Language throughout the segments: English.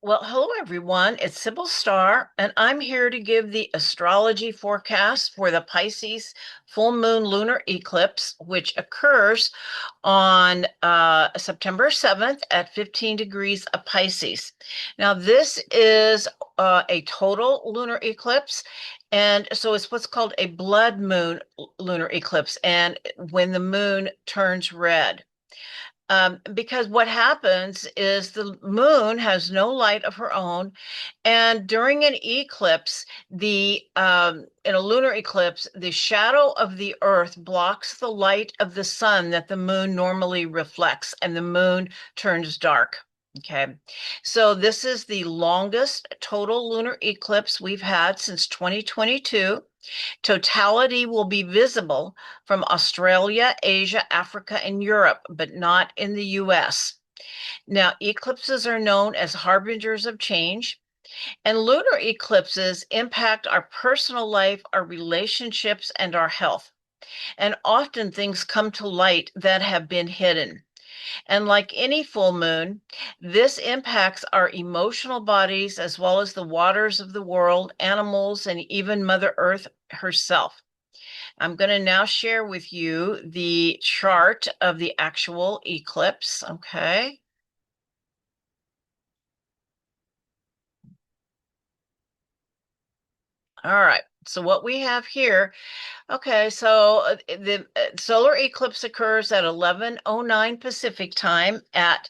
Well, hello everyone. It's Sibyl Star, and I'm here to give the astrology forecast for the Pisces full moon lunar eclipse, which occurs on September 7th at 15 degrees of Pisces. Now, this is a total lunar eclipse, and so it's what's called a blood moon lunar eclipse, and when the moon turns red. Because what happens is the moon has no light of her own, and during an eclipse, the in a lunar eclipse, the shadow of the Earth blocks the light of the sun that the moon normally reflects, and the moon turns dark. Okay, so this is the longest total lunar eclipse we've had since 2022. Totality will be visible from Australia, Asia, Africa, and Europe, but not in the US. Now, eclipses are known as harbingers of change, and lunar eclipses impact our personal life, our relationships, and our health. And often things come to light that have been hidden. And like any full moon, this impacts our emotional bodies as well as the waters of the world, animals, and even Mother Earth herself. I'm going to now share with you the chart of the actual eclipse. Okay. All right. So what we have here, okay, so the solar eclipse occurs at 11:09 Pacific time at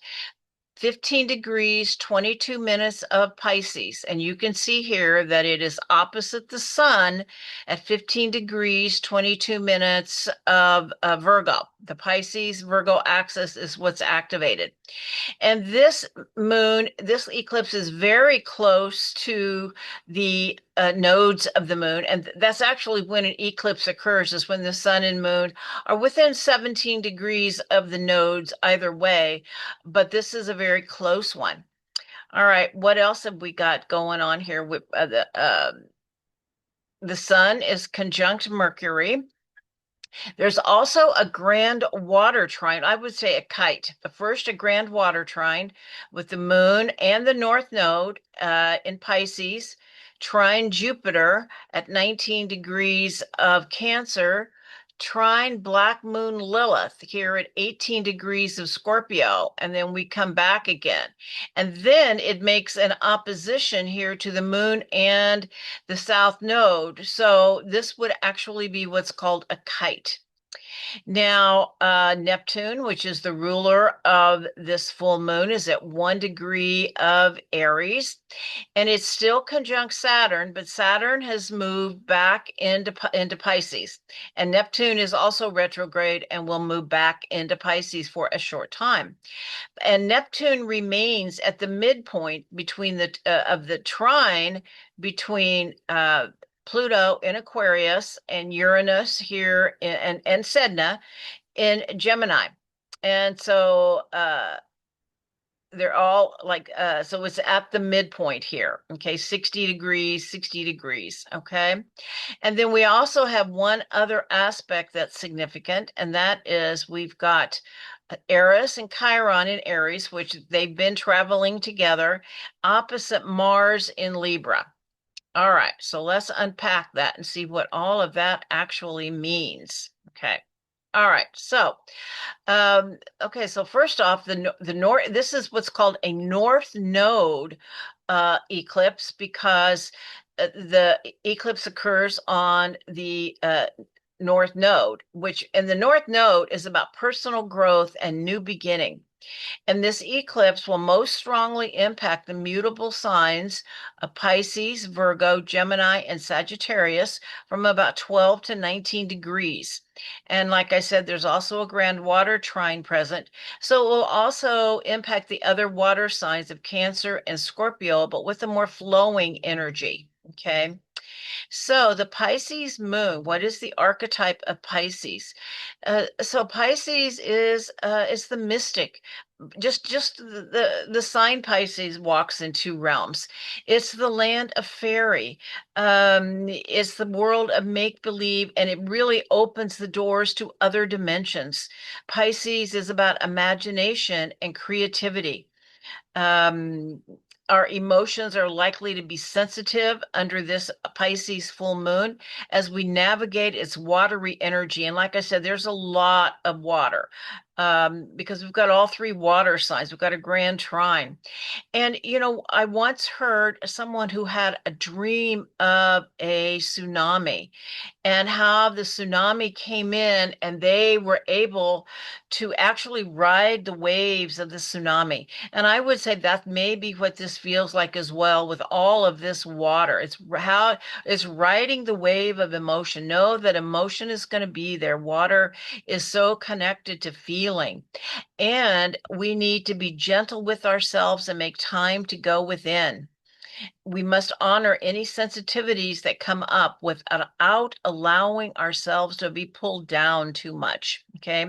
15 degrees, 22 minutes of Pisces. And you can see here that it is opposite the sun at 15 degrees, 22 minutes of Virgo. The Pisces Virgo axis is what's activated. And this eclipse is very close to the nodes of the moon. And that's actually when an eclipse occurs, is when the sun and moon are within 17 degrees of the nodes either way. But this is a very close one. All right, what else have we got going on here with the sun is conjunct Mercury. There's also a grand water trine. I would say a kite. First, a grand water trine with the moon and the north node in Pisces, trine Jupiter at 19 degrees of Cancer, trine black moon Lilith here at 18 degrees of Scorpio, and then we come back again. And then it makes an opposition here to the moon and the south node. So this would actually be what's called a kite. Now, Neptune, which is the ruler of this full moon, is at 1 degree of Aries, and it's still conjunct Saturn, but Saturn has moved back into Pisces, and Neptune is also retrograde and will move back into Pisces for a short time. And Neptune remains at the midpoint between the of the trine between Pluto in Aquarius and Uranus here and Sedna in Gemini. And so they're all like so it's at the midpoint here. Okay, 60 degrees, 60 degrees. Okay. And then we also have one other aspect that's significant, and that is we've got Eris and Chiron in Aries, which they've been traveling together, opposite Mars in Libra. All right, so let's unpack that and see what all of that actually means. Okay. All right, so okay, so first off, the north. This is what's called a north node eclipse because the eclipse occurs on the north node, which and the north node is about personal growth and new beginning. And this eclipse will most strongly impact the mutable signs of Pisces, Virgo, Gemini, and Sagittarius from about 12 to 19 degrees. And like I said, there's also a grand water trine present. So it will also impact the other water signs of Cancer and Scorpio, but with a more flowing energy. Okay. So the Pisces moon, what is the archetype of Pisces? So Pisces is the mystic. Just the sign Pisces walks in two realms. It's the land of fairy. It's the world of make believe, and it really opens the doors to other dimensions. Pisces is about imagination and creativity. Um, our emotions are likely to be sensitive under this Pisces full moon as we navigate its watery energy. And like I said, there's a lot of water because we've got all three water signs. We've got a Grand Trine. And, I once heard someone who had a dream of a tsunami and how the tsunami came in and they were able to actually ride the waves of the tsunami. And I would say that may be what this feels like as well with all of this water. It's how it's riding the wave of emotion. Know that emotion is going to be there. Water is so connected to feeling. And we need to be gentle with ourselves and make time to go within. We must honor any sensitivities that come up without allowing ourselves to be pulled down too much. Okay.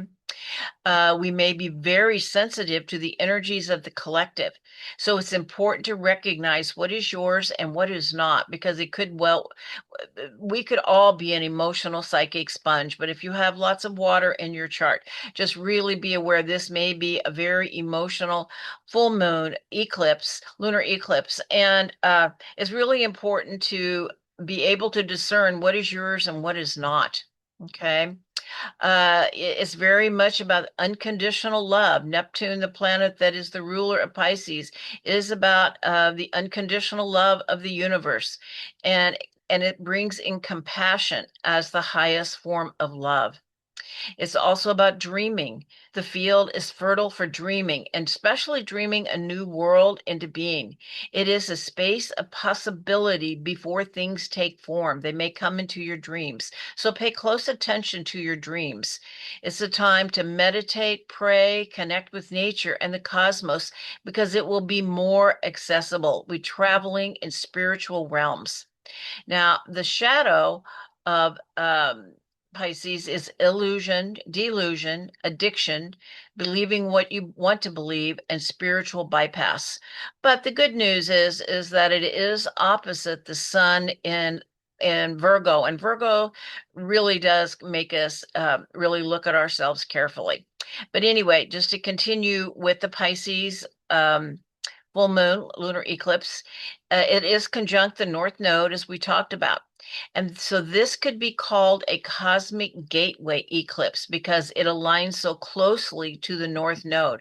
We may be very sensitive to the energies of the collective. So it's important to recognize what is yours and what is not, because we could all be an emotional psychic sponge, but if you have lots of water in your chart, just really be aware this may be a very emotional full moon eclipse, lunar eclipse. And it's really important to be able to discern what is yours and what is not. Okay. It's very much about unconditional love. Neptune, the planet that is the ruler of Pisces, is about the unconditional love of the universe, and it brings in compassion as the highest form of love. It's also about dreaming. The field is fertile for dreaming, and especially dreaming a new world into being. It is a space of possibility before things take form. They may come into your dreams. So pay close attention to your dreams. It's a time to meditate, pray, connect with nature and the cosmos because it will be more accessible. We're traveling in spiritual realms. Now, the shadow of Pisces is illusion, delusion, addiction, believing what you want to believe, and spiritual bypass. But the good news is that it is opposite the sun in Virgo, and Virgo really does make us really look at ourselves carefully. But anyway, just to continue with the Pisces full moon lunar eclipse, it is conjunct the North Node, as we talked about. And so this could be called a cosmic gateway eclipse because it aligns so closely to the North Node.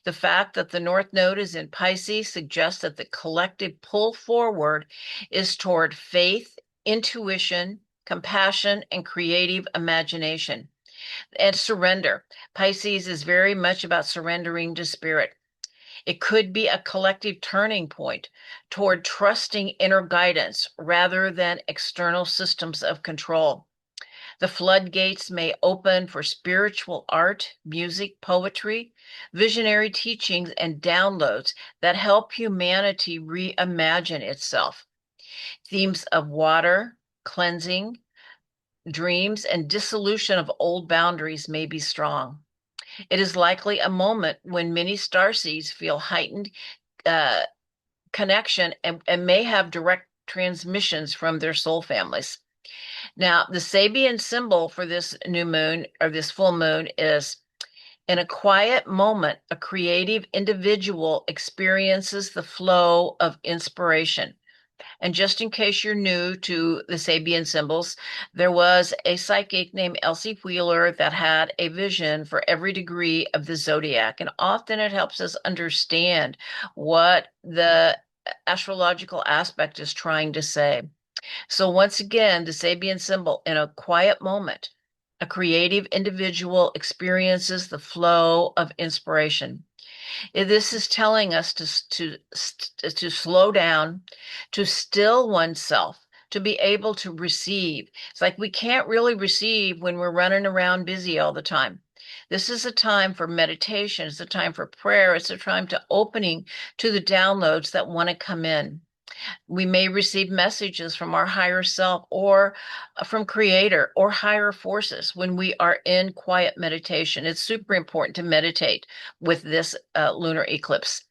The fact that the North Node is in Pisces suggests that the collective pull forward is toward faith, intuition, compassion, and creative imagination. And surrender. Pisces is very much about surrendering to spirit. It could be a collective turning point toward trusting inner guidance rather than external systems of control. The floodgates may open for spiritual art, music, poetry, visionary teachings, and downloads that help humanity reimagine itself. Themes of water, cleansing, dreams, and dissolution of old boundaries may be strong. It is likely a moment when many starseeds feel heightened uh, connection and may have direct transmissions from their soul families. Now, the Sabian symbol for this new moon or this full moon is in a quiet moment, a creative individual experiences the flow of inspiration. And just in case you're new to the Sabian symbols, there was a psychic named Elsie Wheeler that had a vision for every degree of the zodiac. And often it helps us understand what the astrological aspect is trying to say. So once again, the Sabian symbol, in a quiet moment, a creative individual experiences the flow of inspiration. This is telling us to slow down, to still oneself, to be able to receive. It's like we can't really receive when we're running around busy all the time. This is a time for meditation. It's a time for prayer. It's a time to opening to the downloads that want to come in. We may receive messages from our higher self or from creator or higher forces when we are in quiet meditation. It's super important to meditate with this lunar eclipse.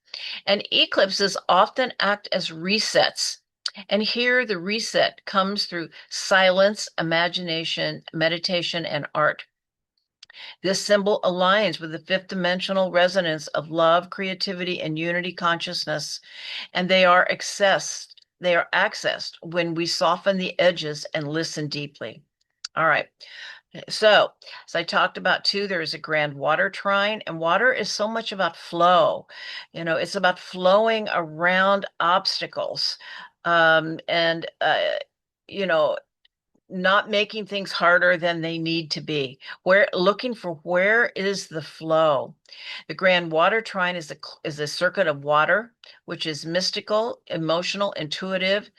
And eclipses often act as resets. And here the reset comes through silence, imagination, meditation, and art. This symbol aligns with the fifth dimensional resonance of love, creativity, and unity consciousness, and they are accessed when we soften the edges and listen deeply. All right. So, as I talked about too, there is a grand water trine, and water is so much about flow. It's about flowing around obstacles, and you know, not making things harder than they need to be. Looking for where is the flow. The grand water trine is a circuit of water, which is mystical, emotional, intuitive.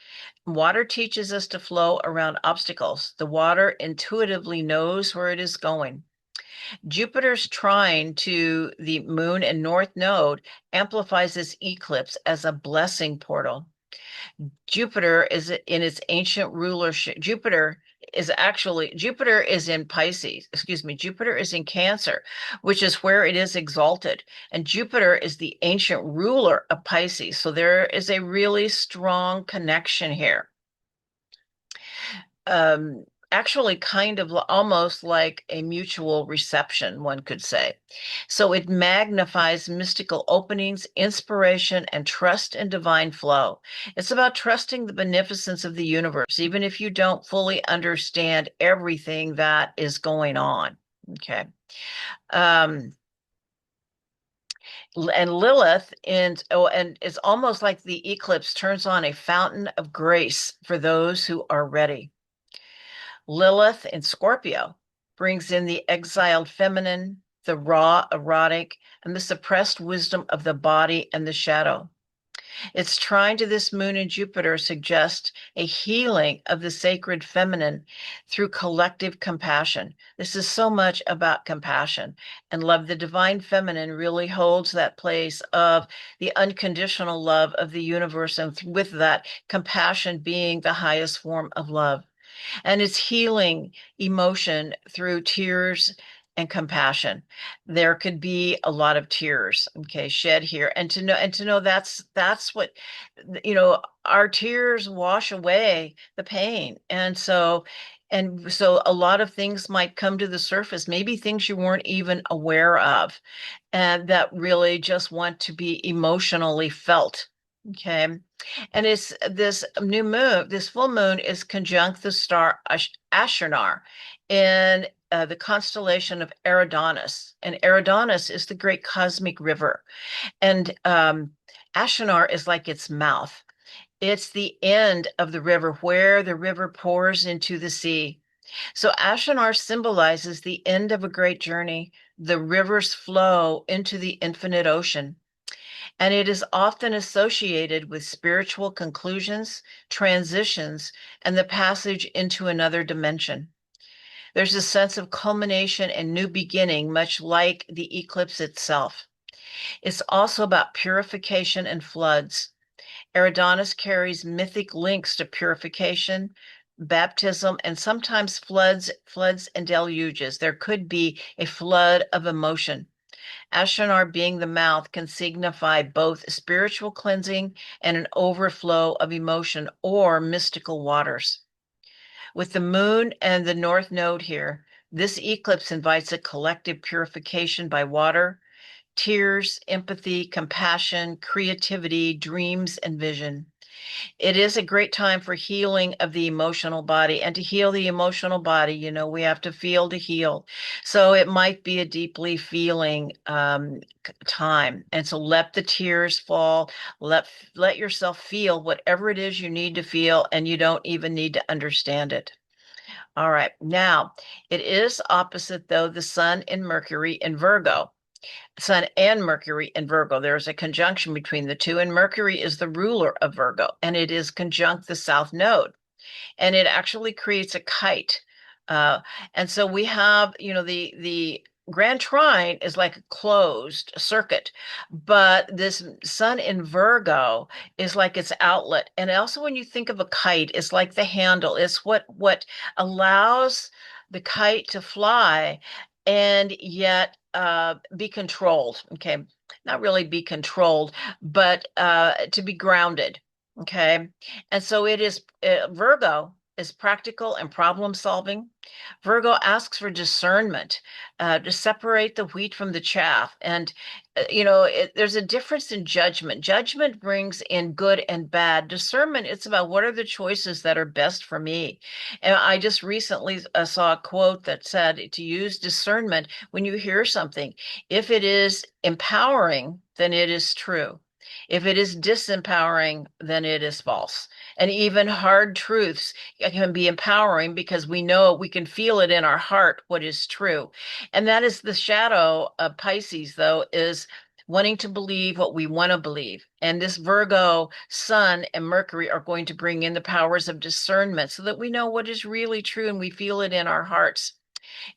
Water teaches us to flow around obstacles. The water intuitively knows where it is going. Jupiter's trine to the moon and north node amplifies this eclipse as a blessing portal. Jupiter is in its ancient rulership. Jupiter is in Pisces, excuse me, Jupiter is in Cancer, which is where it is exalted. And Jupiter is the ancient ruler of Pisces. So there is a really strong connection here. Actually kind of almost like a mutual reception, one could say. So it magnifies mystical openings, inspiration, and trust in divine flow. It's about trusting the beneficence of the universe, even if you don't fully understand everything that is going on. Okay. Um, and Lilith and it's almost like the eclipse turns on a fountain of grace for those who are ready. Lilith in Scorpio brings in the exiled feminine, the raw erotic, and the suppressed wisdom of the body and the shadow. Its trine to this moon and Jupiter suggests a healing of the sacred feminine through collective compassion. This is so much about compassion and love. The divine feminine really holds that place of the unconditional love of the universe, and with that, compassion being the highest form of love. And it's healing emotion through tears and compassion. There could be a lot of tears, okay, shed here, and to know that's what, our tears wash away the pain. And so a lot of things might come to the surface, maybe things you weren't even aware of, and that really just want to be emotionally felt. Okay. And it's this new moon, this full moon is conjunct the star Ashernar in the constellation of Eridanus. And Eridanus is the great cosmic river. And Ashernar is like its mouth. It's the end of the river where the river pours into the sea. So Ashernar symbolizes the end of a great journey, the river's flow into the infinite ocean, and it is often associated with spiritual conclusions, transitions, and the passage into another dimension. There's a sense of culmination and new beginning, much like the eclipse itself. It's also about purification and floods. Eridanus carries mythic links to purification, baptism, and sometimes floods and deluges. There could be a flood of emotion. Ashanar being the mouth can signify both spiritual cleansing and an overflow of emotion or mystical waters. With the moon and the north node here, this eclipse invites a collective purification by water, tears, empathy, compassion, creativity, dreams, and vision. It is a great time for healing of the emotional body. And to heal the emotional body, we have to feel to heal. So it might be a deeply feeling time. And so let the tears fall. Let yourself feel whatever it is you need to feel, and you don't even need to understand it. All right. Now, it is opposite, though, the Sun and Mercury in Virgo. Sun and Mercury in Virgo. There's a conjunction between the two, and Mercury is the ruler of Virgo, and it is conjunct the South Node, and it actually creates a kite. Uh, and so we have, the Grand Trine is like a closed circuit, but this Sun in Virgo is like its outlet. And also, when you think of a kite, it's like the handle. It's what allows the kite to fly and yet be controlled. Okay, not really be controlled, but to be grounded. Okay, and so it is Virgo. is practical and problem solving. Virgo asks for discernment, to separate the wheat from the chaff. And, there's a difference in judgment. Judgment brings in good and bad. Discernment, it's about what are the choices that are best for me. And I just recently saw a quote that said to use discernment when you hear something. If it is empowering, then it is true. If it is disempowering, then it is false. And even hard truths can be empowering because we know we can feel it in our heart what is true. And that is the shadow of Pisces, though, is wanting to believe what we want to believe. And this Virgo Sun and Mercury are going to bring in the powers of discernment so that we know what is really true and we feel it in our hearts.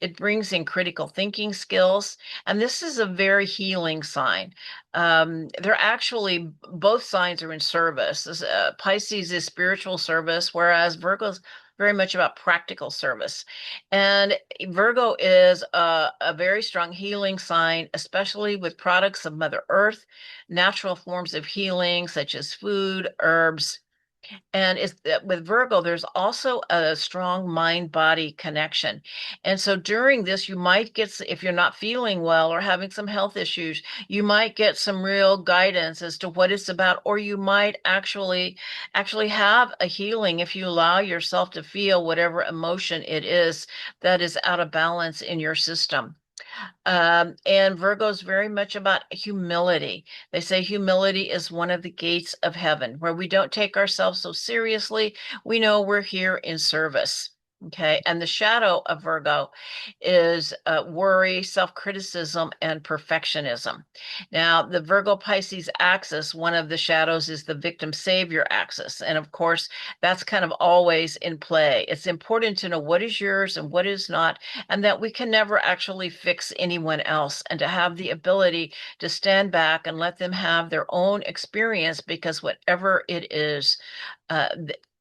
It brings in critical thinking skills, and this is a very healing sign. They're actually, both signs are in service. Pisces is spiritual service, whereas Virgo's very much about practical service. And Virgo is a very strong healing sign, especially with products of Mother Earth, natural forms of healing such as food, herbs, and with Virgo, there's also a strong mind-body connection. And so during this, you might get, if you're not feeling well or having some health issues, you might get some real guidance as to what it's about, or you might actually have a healing if you allow yourself to feel whatever emotion it is that is out of balance in your system. And Virgo is very much about humility. They say humility is one of the gates of heaven, where we don't take ourselves so seriously. We know we're here in service. Okay. And the shadow of Virgo is worry, self-criticism, and perfectionism. Now, the Virgo Pisces axis, one of the shadows is the victim savior axis. And of course, that's kind of always in play. It's important to know what is yours and what is not, and that we can never actually fix anyone else, and to have the ability to stand back and let them have their own experience, because whatever it is,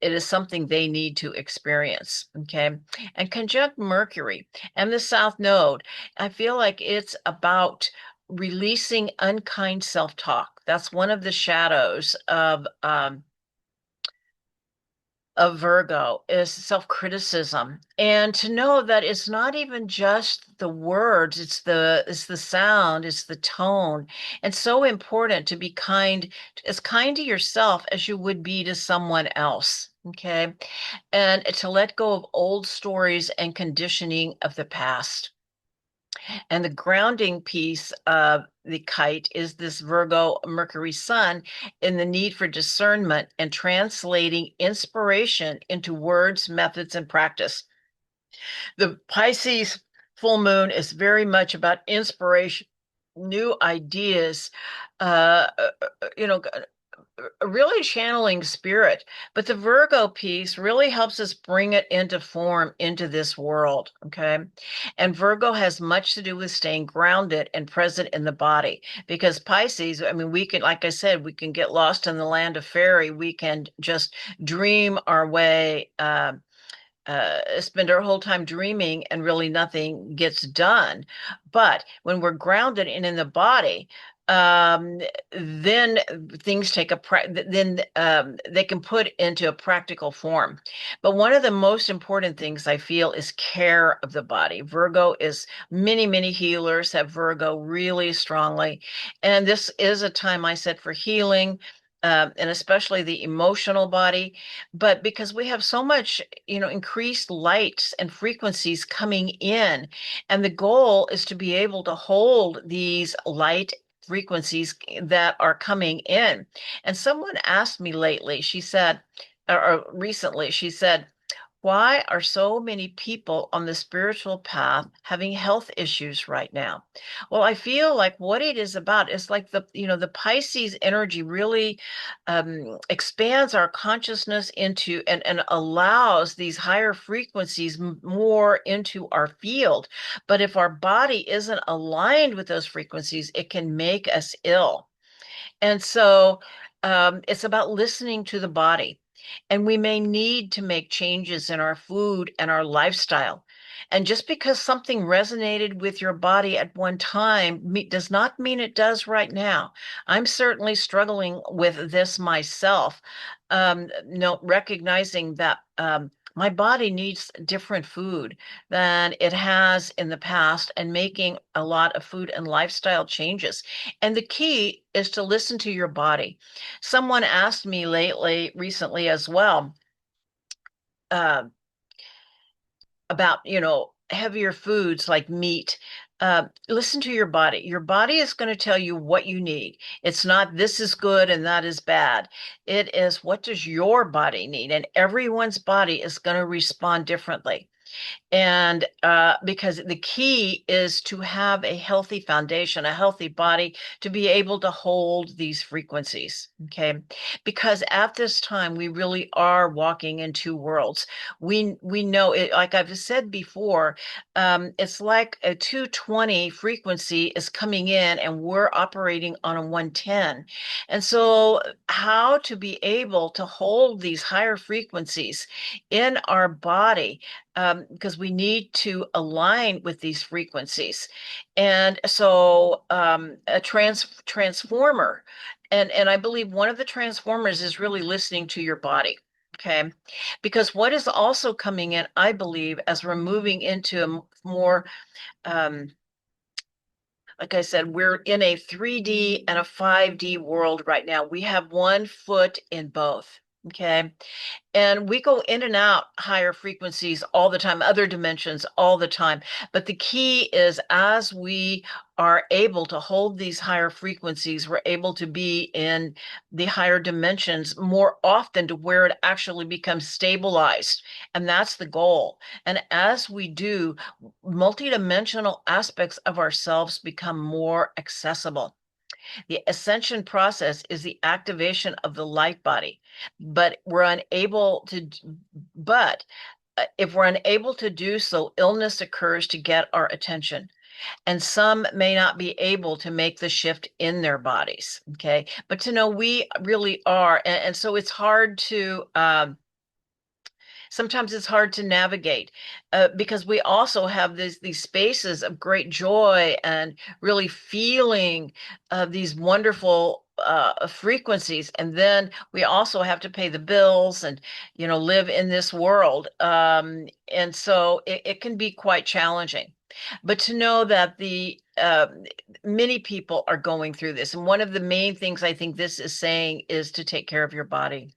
it is something they need to experience. Okay. And conjunct Mercury and the South Node, I feel like it's about releasing unkind self-talk. That's one of the shadows of Virgo is self-criticism, and to know that it's not even just the words, it's the sound, it's the tone. And so important to be as kind to yourself as you would be to someone else. Okay. And to let go of old stories and conditioning of the past. And the grounding piece of the kite is this Virgo Mercury Sun in the need for discernment and translating inspiration into words, methods, and practice. The Pisces full moon is very much about inspiration, new ideas, uh, uh, uh, you know, really channeling spirit. But the Virgo piece really helps us bring it into form into this world. Okay. And Virgo has much to do with staying grounded and present in the body, because Pisces, I mean, we can, like I said, we can get lost in the land of fairy. We can just dream our way. Spend our whole time dreaming and really nothing gets done. But when we're grounded and in the body, then things take then they can put into a practical form. But one of the most important things I feel is care of the body. Virgo is, many healers have Virgo really strongly, and this is a time I said for healing. And especially the emotional body, but because we have so much, increased lights and frequencies coming in, and the goal is to be able to hold these light frequencies that are coming in. And someone asked me lately, she said, or recently, she said, why are so many people on the spiritual path having health issues right now? Well, I feel like what it is about is like the Pisces energy really expands our consciousness into and allows these higher frequencies more into our field. But if our body isn't aligned with those frequencies, it can make us ill. And so it's about listening to the body. And we may need to make changes in our food and our lifestyle. And just because something resonated with your body at one time does not mean it does right now. I'm certainly struggling with this myself, recognizing that my body needs different food than it has in the past, and making a lot of food and lifestyle changes. And the key is to listen to your body. Someone asked me recently as well, uh, about, heavier foods like meat. Listen to your body. Your body is going to tell you what you need. It's not this is good and that is bad. It is what does your body need? And everyone's body is going to respond differently. And because the key is to have a healthy foundation, a healthy body to be able to hold these frequencies. Okay. Because at this time, we really are walking in two worlds. We know it, like I've said before, it's like a 220 frequency is coming in and we're operating on a 110. And so, how to be able to hold these higher frequencies in our body, because we need to align with these frequencies. And so a transformer, and I believe one of the transformers is really listening to your body. Okay. Because what is also coming in, I believe, as we're moving into a more, um, like I said, we're in a 3D and a 5D world right now. We have one foot in both. Okay. And we go in and out higher frequencies all the time, other dimensions all the time. But the key is, as we are able to hold these higher frequencies, we're able to be in the higher dimensions more often to where it actually becomes stabilized. And that's the goal. And as we do, multidimensional aspects of ourselves become more accessible. The ascension process is the activation of the light body, but we're unable to, but if we're unable to do so, illness occurs to get our attention. And some may not be able to make the shift in their bodies. Okay. But to know we really are. And so it's hard to, sometimes it's hard to navigate, because we also have these spaces of great joy and really feeling these wonderful frequencies, and then we also have to pay the bills and live in this world, and so it can be quite challenging. But to know that the many people are going through this, and one of the main things I think this is saying is to take care of your body.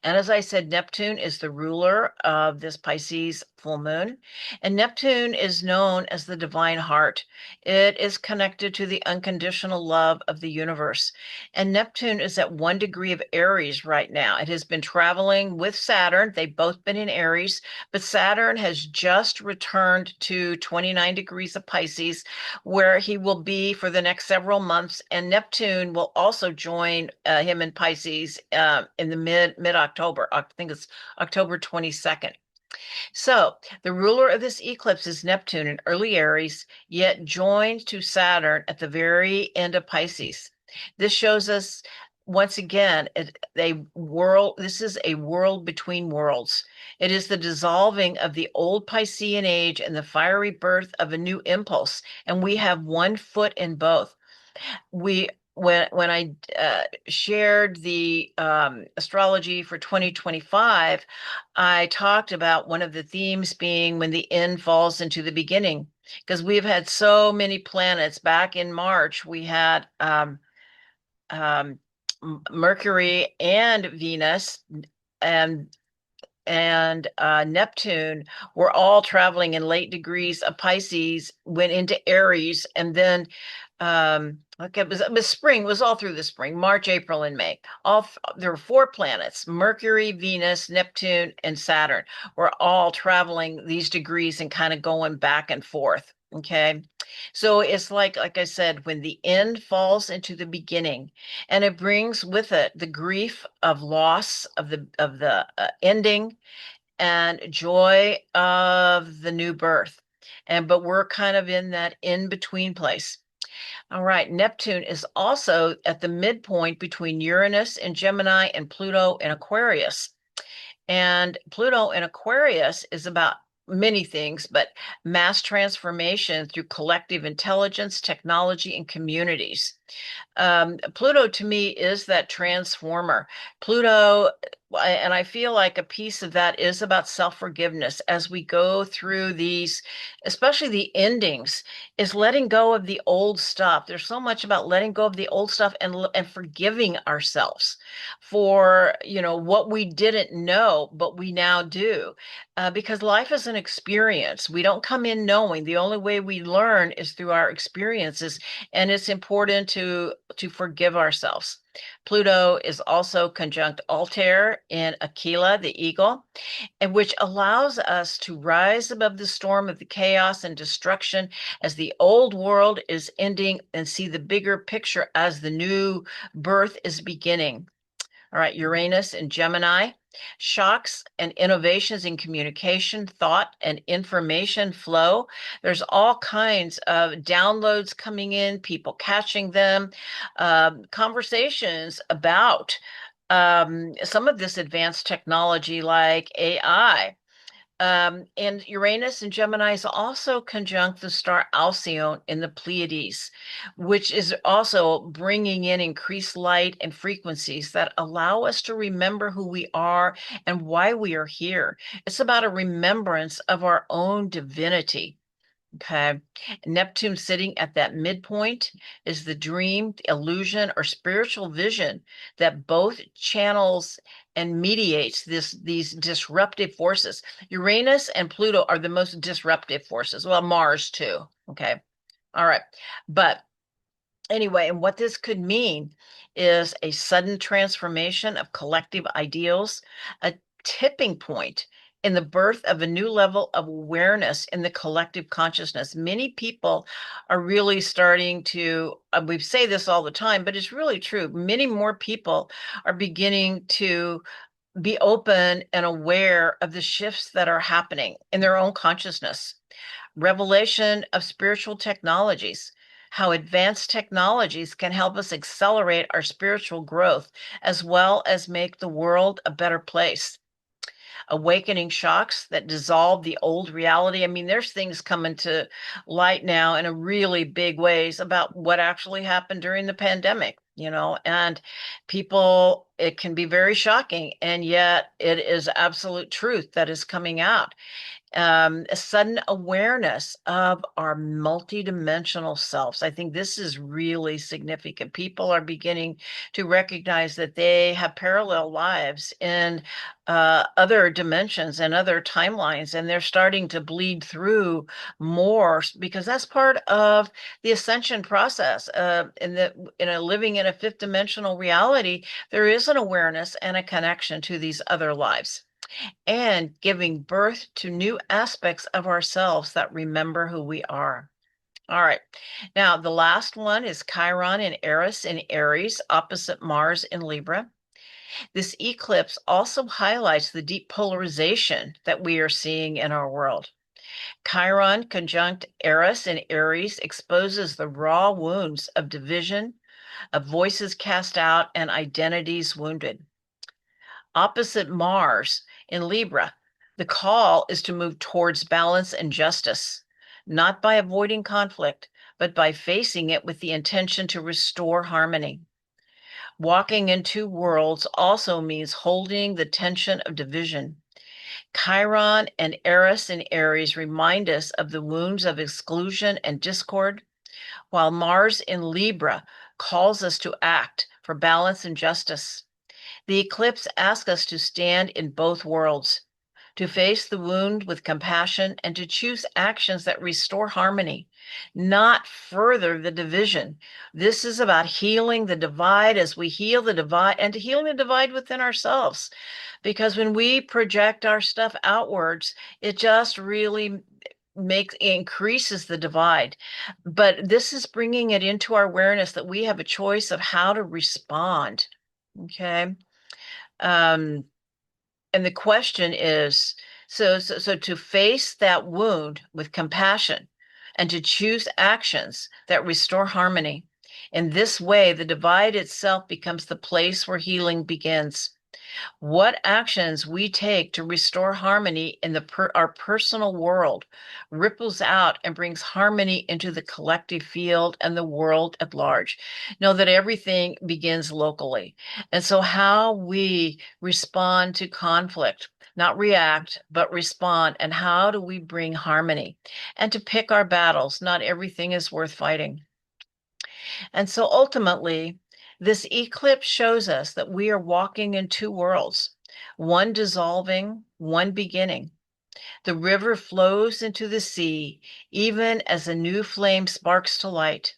And as I said, Neptune is the ruler of this Pisces full moon. And Neptune is known as the divine heart. It is connected to the unconditional love of the universe. And Neptune is at 1 degree of Aries right now. It has been traveling with Saturn. They've both been in Aries, but Saturn has just returned to 29 degrees of Pisces, where he will be for the next several months. And Neptune will also join him in Pisces in the mid October. I think it's October 22nd. So the ruler of this eclipse is Neptune in early Aries, yet joined to Saturn at the very end of Pisces. This shows us once again this is a world between worlds. It is the dissolving of the old Piscean age and the fiery birth of a new impulse, and we have one foot in both. We when I shared the astrology for 2025, I talked about one of the themes being when the end falls into the beginning, because we've had so many planets. Back in March, we had um, Mercury and Venus and Neptune were all traveling in late degrees of Pisces, went into Aries, and then okay, it was spring, it was all through the spring, March, April, and May. There were four planets, Mercury, Venus, Neptune, and Saturn, were all traveling these degrees and kind of going back and forth. Okay. So it's like I said, when the end falls into the beginning, and it brings with it the grief of loss of the ending, and joy of the new birth. But we're kind of in that in between place. All right, Neptune is also at the midpoint between Uranus and Gemini and Pluto in Aquarius. And Pluto in Aquarius is about many things, but mass transformation through collective intelligence, technology, and communities. Pluto to me is that transformer. Pluto And I feel like a piece of that is about self-forgiveness as we go through these, especially the endings, is letting go of the old stuff. There's so much about letting go of the old stuff and forgiving ourselves for, what we didn't know, but we now do. Because life is an experience. We don't come in knowing. The only way we learn is through our experiences, and it's important to forgive ourselves. Pluto is also conjunct Altair in Aquila, the eagle, and which allows us to rise above the storm of the chaos and destruction as the old world is ending and see the bigger picture as the new birth is beginning. All right, Uranus and Gemini. Shocks and innovations in communication, thought, and information flow. There's all kinds of downloads coming in, people catching them, conversations about some of this advanced technology like AI. And Uranus and Gemini is also conjunct the star Alcyone in the Pleiades, which is also bringing in increased light and frequencies that allow us to remember who we are and why we are here. It's about a remembrance of our own divinity. Okay. Neptune sitting at that midpoint is the dream, the illusion, or spiritual vision that both channels and mediates these disruptive forces. Uranus and Pluto are the most disruptive forces. Well, Mars too. Okay. All right. But anyway, and what this could mean is a sudden transformation of collective ideals, a tipping point in the birth of a new level of awareness in the collective consciousness. Many people are really starting to, we say this all the time, but it's really true. Many more people are beginning to be open and aware of the shifts that are happening in their own consciousness. Revelation of spiritual technologies, how advanced technologies can help us accelerate our spiritual growth as well as make the world a better place. Awakening shocks that dissolve the old reality. I mean, there's things coming to light now in a really big ways about what actually happened during the pandemic, and people, it can be very shocking, and yet it is absolute truth that is coming out. A sudden awareness of our multidimensional selves. I think this is really significant. People are beginning to recognize that they have parallel lives in other dimensions and other timelines, and they're starting to bleed through more because that's part of the ascension process. Living in a fifth dimensional reality, there is an awareness and a connection to these other lives and giving birth to new aspects of ourselves that remember who we are. All right. Now, the last one is Chiron and Eris in Aries, opposite Mars in Libra. This eclipse also highlights the deep polarization that we are seeing in our world. Chiron conjunct Eris in Aries exposes the raw wounds of division, of voices cast out, and identities wounded. Opposite Mars in Libra, the call is to move towards balance and justice, not by avoiding conflict, but by facing it with the intention to restore harmony. Walking in two worlds also means holding the tension of division. Chiron and Eris in Aries remind us of the wounds of exclusion and discord, while Mars in Libra calls us to act for balance and justice. The eclipse asks us to stand in both worlds, to face the wound with compassion and to choose actions that restore harmony, not further the division. This is about healing the divide as we heal the divide and to healing the divide within ourselves. Because when we project our stuff outwards, it just really increases the divide. But this is bringing it into our awareness that we have a choice of how to respond. Okay. Um, and the question is, so to face that wound with compassion and to choose actions that restore harmony. In this way, the divide itself becomes the place where healing begins. What actions we take to restore harmony in our personal world ripples out and brings harmony into the collective field and the world at large. Know that everything begins locally. And so how we respond to conflict, not react, but respond, and how do we bring harmony? And to pick our battles, not everything is worth fighting. And so ultimately, this eclipse shows us that we are walking in two worlds, one dissolving, one beginning. The river flows into the sea, even as a new flame sparks to light.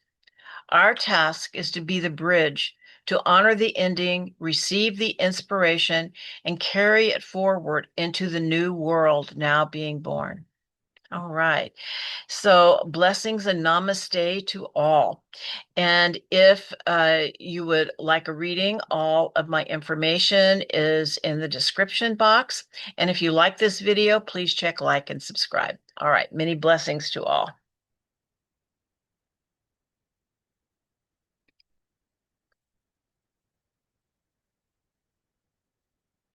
Our task is to be the bridge, to honor the ending, receive the inspiration, and carry it forward into the new world now being born. All right. So blessings and namaste to all. And if you would like a reading, all of my information is in the description box. And if you like this video, please check like and subscribe. All right. Many blessings to all.